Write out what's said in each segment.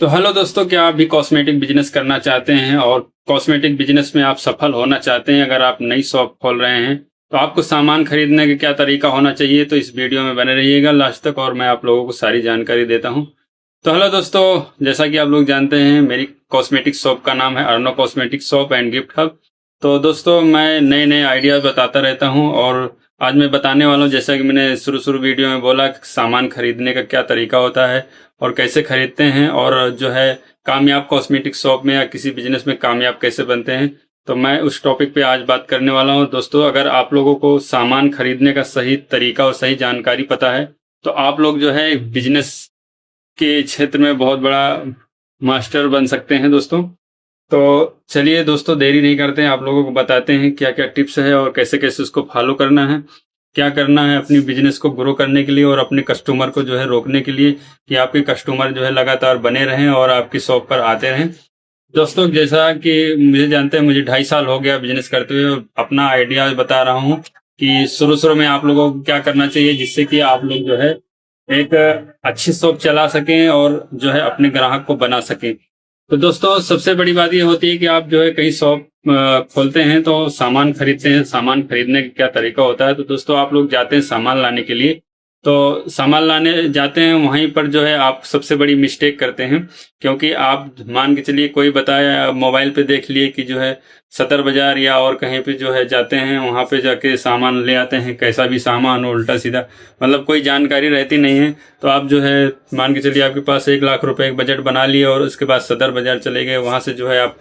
तो हेलो दोस्तों, क्या आप भी कॉस्मेटिक बिजनेस करना चाहते हैं और कॉस्मेटिक बिजनेस में आप सफल होना चाहते हैं? अगर आप नई शॉप खोल रहे हैं तो आपको सामान खरीदने का क्या तरीका होना चाहिए, तो इस वीडियो में बने रहिएगा लास्ट तक और मैं आप लोगों को सारी जानकारी देता हूं। तो हेलो दोस्तों, जैसा कि आप लोग जानते हैं मेरी कॉस्मेटिक शॉप का नाम है Arno cosmetic shop and gift hub. तो दोस्तों, मैं नए नए आइडियाज बताता रहता हूं और आज मैं बताने वाला हूं, जैसा कि मैंने शुरू वीडियो में बोला, सामान खरीदने का क्या तरीका होता है और कैसे खरीदते हैं, और जो है कामयाब कॉस्मेटिक शॉप में या किसी बिजनेस में कामयाब कैसे बनते हैं। तो मैं उस टॉपिक पे आज बात करने वाला हूं। दोस्तों, अगर आप लोगों को सामान खरीदने का सही तरीका और सही जानकारी पता है तो आप लोग जो है बिजनेस के क्षेत्र में बहुत बड़ा मास्टर बन सकते हैं दोस्तों। तो चलिए दोस्तों, देरी नहीं करते हैं, आप लोगों को बताते हैं क्या क्या टिप्स है और कैसे कैसे उसको फॉलो करना है, क्या करना है अपनी बिजनेस को ग्रो करने के लिए और अपने कस्टमर को जो है रोकने के लिए कि आपके कस्टमर जो है लगातार बने रहें और आपकी शॉप पर आते रहें। दोस्तों, जैसा कि मुझे जानते हैं, मुझे 2.5 साल हो गया बिजनेस करते हुए। अपना आइडिया बता रहा हूँ कि शुरू शुरू में आप लोगों को क्या करना चाहिए जिससे कि आप लोग जो है एक अच्छी शॉप चला सकें और जो है अपने ग्राहक को बना सकें। तो दोस्तों, सबसे बड़ी बात ये होती है कि आप जो है कहीं शॉप खोलते हैं तो सामान खरीदते हैं। सामान खरीदने का क्या तरीका होता है? तो दोस्तों, आप लोग जाते हैं सामान लाने के लिए, तो सामान लाने जाते हैं, वहीं पर जो है आप सबसे बड़ी मिस्टेक करते हैं। क्योंकि आप मान के चलिए, कोई बताया, मोबाइल पे देख लिए कि जो है सदर बाजार या और कहीं पे जो है जाते हैं, वहां पे जाके सामान ले आते हैं, कैसा भी सामान हो, उल्टा सीधा, मतलब कोई जानकारी रहती नहीं है। तो आप जो है मान के चलिए आपके पास 1 लाख रुपए एक बजट बना लिए और उसके बाद सदर बाजार चले गए, वहां से जो है आप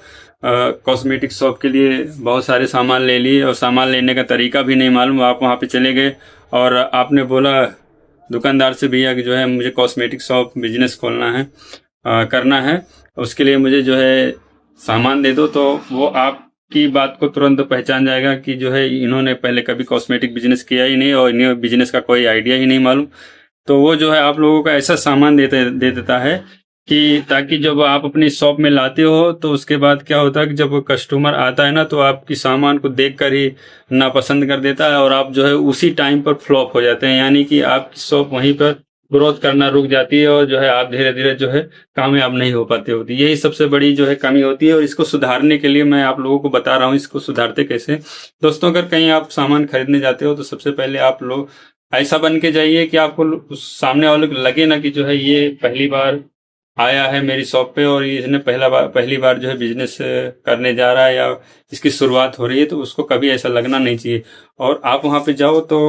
कॉस्मेटिक शॉप के लिए बहुत सारे सामान ले लिए और सामान लेने का तरीका भी नहीं मालूम। आप वहां पे चले गए और आपने बोला दुकानदार से, भैया कि जो है मुझे कॉस्मेटिक शॉप बिजनेस खोलना है, करना है, उसके लिए मुझे जो है सामान दे दो। तो वो आपकी बात को तुरंत पहचान जाएगा कि जो है इन्होंने पहले कभी कॉस्मेटिक बिजनेस किया ही नहीं और इन्हें बिजनेस का कोई आइडिया ही नहीं मालूम। तो वो जो है आप लोगों का ऐसा सामान दे देता है कि ताकि जब आप अपनी शॉप में लाते हो तो उसके बाद क्या होता है कि जब कस्टमर आता है ना, तो आपकी सामान को देखकर ही नापसंद कर देता है और आप जो है उसी टाइम पर फ्लॉप हो जाते हैं। यानी कि आपकी शॉप वहीं पर ग्रोथ करना रुक जाती है और जो है आप धीरे धीरे जो है कामयाब नहीं हो पाते होती। यही सबसे बड़ी जो है कमी होती है और इसको सुधारने के लिए मैं आप लोगों को बता रहा हूँ इसको सुधारते कैसे। दोस्तों, अगर कहीं आप सामान खरीदने जाते हो तो सबसे पहले आप लोग ऐसा बन के जाइए कि आपको उस सामने वाले को लगे ना कि जो है ये पहली बार आया है मेरी शॉप पे और इसने पहली बार जो है बिजनेस करने जा रहा है या इसकी शुरुआत हो रही है, तो उसको कभी ऐसा लगना नहीं चाहिए। और आप वहां पे जाओ तो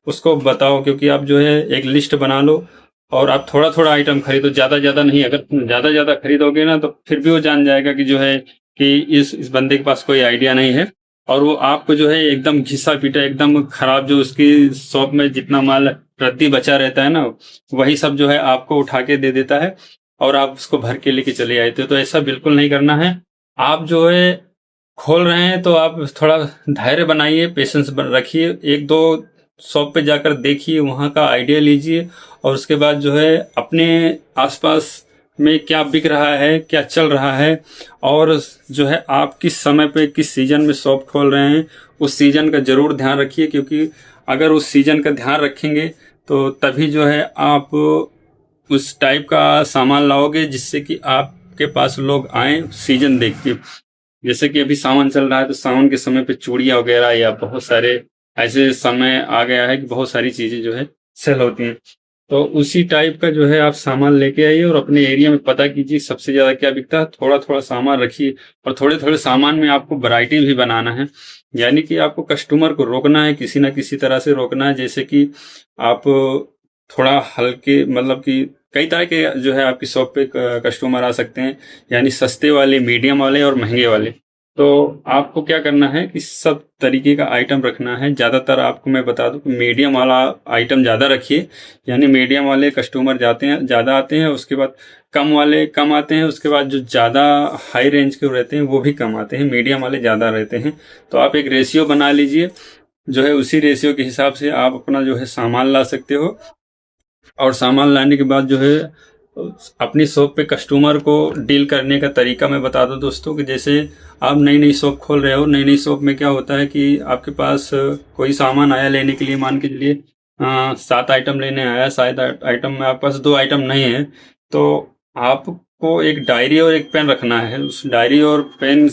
उसको बताओ, क्योंकि आप जो है एक लिस्ट बना लो और आप थोड़ा थोड़ा आइटम खरीदो, ज्यादा ज्यादा नहीं। अगर ज्यादा ज्यादा खरीदोगे ना तो फिर भी वो जान जाएगा कि जो है कि इस बंदे के पास कोई आइडिया नहीं है और वो आपको जो है एकदम घिसा पीटा, एकदम खराब, जो उसकी शॉप में जितना माल रद्दी बचा रहता है ना, वही सब जो है आपको उठा के दे देता है और आप उसको भर के लेके चले आए थे। तो ऐसा बिल्कुल नहीं करना है। आप जो है खोल रहे हैं तो आप थोड़ा धैर्य बनाइए, पेशेंस रखिए, एक दो शॉप पे जाकर देखिए, वहां का आइडिया लीजिए और उसके बाद जो है अपने आसपास में क्या बिक रहा है, क्या चल रहा है और जो है आप किस समय पे किस सीजन में शॉप खोल रहे हैं, उस सीजन का जरूर ध्यान रखिए। क्योंकि अगर उस सीजन का ध्यान रखेंगे तो तभी जो है आप उस टाइप का सामान लाओगे जिससे कि आपके पास लोग आए सीजन देख के। जैसे कि अभी सावन चल रहा है तो सावन के समय पे चूड़ियां वगैरह या बहुत सारे ऐसे समय आ गया है कि बहुत सारी चीजें जो है सेल होती हैं। तो उसी टाइप का जो है आप सामान लेके आइए और अपने एरिया में पता कीजिए सबसे ज्यादा क्या बिकता है, थोड़ा थोड़ा सामान रखिए और थोड़े थोड़े सामान में आपको वैरायटी भी बनाना है। यानी कि आपको कस्टमर को रोकना है, किसी ना किसी तरह से रोकना है। जैसे कि आप थोड़ा हल्के, मतलब कि कई तरह के जो है आपकी शॉप पे कस्टमर आ सकते हैं, यानी सस्ते वाले, मीडियम वाले और महंगे वाले। तो आपको क्या करना है कि सब तरीके का आइटम रखना है। ज्यादातर आपको मैं बता दूं कि मीडियम वाला आइटम ज्यादा रखिए, यानी मीडियम वाले कस्टमर जाते हैं, ज्यादा आते हैं, उसके बाद कम वाले कम आते हैं, उसके बाद जो ज्यादा हाई रेंज के रहते हैं वो भी कम आते हैं, मीडियम वाले ज्यादा रहते हैं। तो आप एक रेशियो बना लीजिए, जो है उसी रेशियो के हिसाब से आप अपना जो है सामान ला सकते हो। और सामान लाने के बाद जो है अपनी शॉप पे कस्टमर को डील करने का तरीका मैं बता दूं दोस्तों, कि जैसे आप नई नई शॉप खोल रहे हो, नई नई शॉप में क्या होता है कि आपके पास कोई सामान आया लेने के लिए, मान के चलिए 7 आइटम लेने आया, शायद आइटम में आपके पास 2 आइटम नहीं है, तो आप आपको एक डायरी और एक पेन रखना है। उस डायरी और पेन,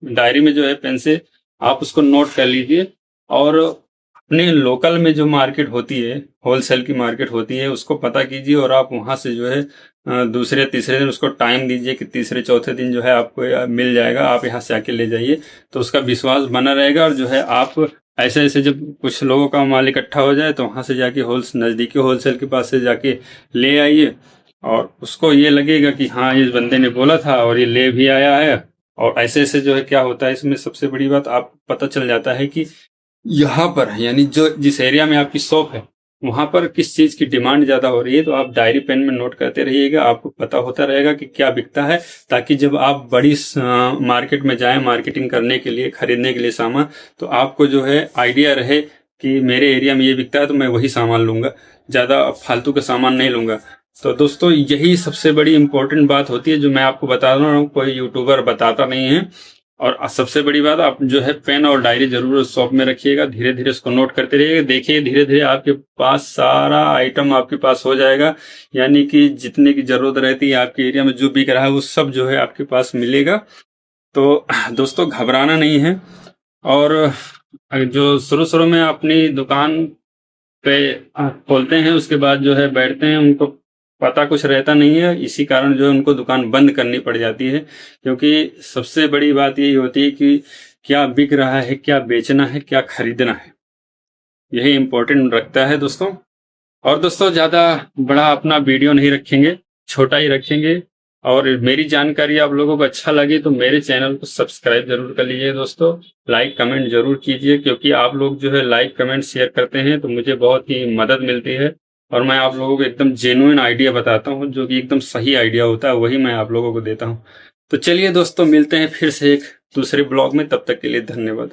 डायरी में जो है पेन से आप उसको नोट कर लीजिए, और अपने लोकल में जो मार्केट होती है, होलसेल की मार्केट होती है, उसको पता कीजिए और आप वहां से जो है दूसरे तीसरे दिन उसको टाइम दीजिए कि तीसरे चौथे दिन जो है आपको मिल जाएगा, आप यहाँ से आके ले जाइए। तो उसका विश्वास बना रहेगा, और जो है आप ऐसे ऐसे जब कुछ लोगों का माल इकट्ठा हो जाए तो वहां से जाके नजदीकी होलसेल के पास से जाके ले आइए, और उसको ये लगेगा कि हाँ इस बंदे ने बोला था और ये ले भी आया है। और ऐसे ऐसे जो है क्या होता है इसमें, सबसे बड़ी बात आपको पता चल जाता है कि यहाँ पर यानी जो जिस एरिया में आपकी शॉप है वहां पर किस चीज की डिमांड ज्यादा हो रही है। तो आप डायरी पेन में नोट करते रहिएगा, आपको पता होता रहेगा कि क्या बिकता है, ताकि जब आप बड़ी मार्केट में जाएं मार्केटिंग करने के लिए, खरीदने के लिए सामान, तो आपको जो है आइडिया रहे कि मेरे एरिया में ये बिकता है तो मैं वही सामान लूंगा, ज्यादा फालतू का सामान नहीं लूंगा। तो दोस्तों यही सबसे बड़ी इंपॉर्टेंट बात होती है जो मैं आपको बता रहा हूँ, कोई यूट्यूबर बताता नहीं है। और सबसे बड़ी बात, आप जो है पेन और डायरी जरूर शॉप में रखिएगा, धीरे धीरे उसको नोट करते रहिएगा। देखिए धीरे धीरे आपके पास सारा आइटम आपके पास हो जाएगा, यानी कि जितने की जरूरत रहती है आपके एरिया में जो बिक रहा है वो सब जो है आपके पास मिलेगा। तो दोस्तों घबराना नहीं है। और जो शुरू शुरू में अपनी दुकान पे खोलते हैं उसके बाद जो है बैठते हैं, उनको पता कुछ रहता नहीं है, इसी कारण जो है उनको दुकान बंद करनी पड़ जाती है। क्योंकि सबसे बड़ी बात यही होती है कि क्या बिक रहा है, क्या बेचना है, क्या खरीदना है, यही इंपॉर्टेंट रखता है दोस्तों। और दोस्तों ज्यादा बड़ा अपना वीडियो नहीं रखेंगे, छोटा ही रखेंगे। और मेरी जानकारी आप लोगों को अच्छा लगे तो मेरे चैनल को सब्सक्राइब जरूर कर लीजिए दोस्तों, लाइक कमेंट जरूर कीजिए, क्योंकि आप लोग जो है लाइक कमेंट शेयर करते हैं तो मुझे बहुत ही मदद मिलती है। और मैं आप लोगों को एकदम जेन्युइन आइडिया बताता हूँ, जो कि एकदम सही आइडिया होता है वही मैं आप लोगों को देता हूँ। तो चलिए दोस्तों मिलते हैं फिर से एक दूसरे ब्लॉग में, तब तक के लिए धन्यवाद।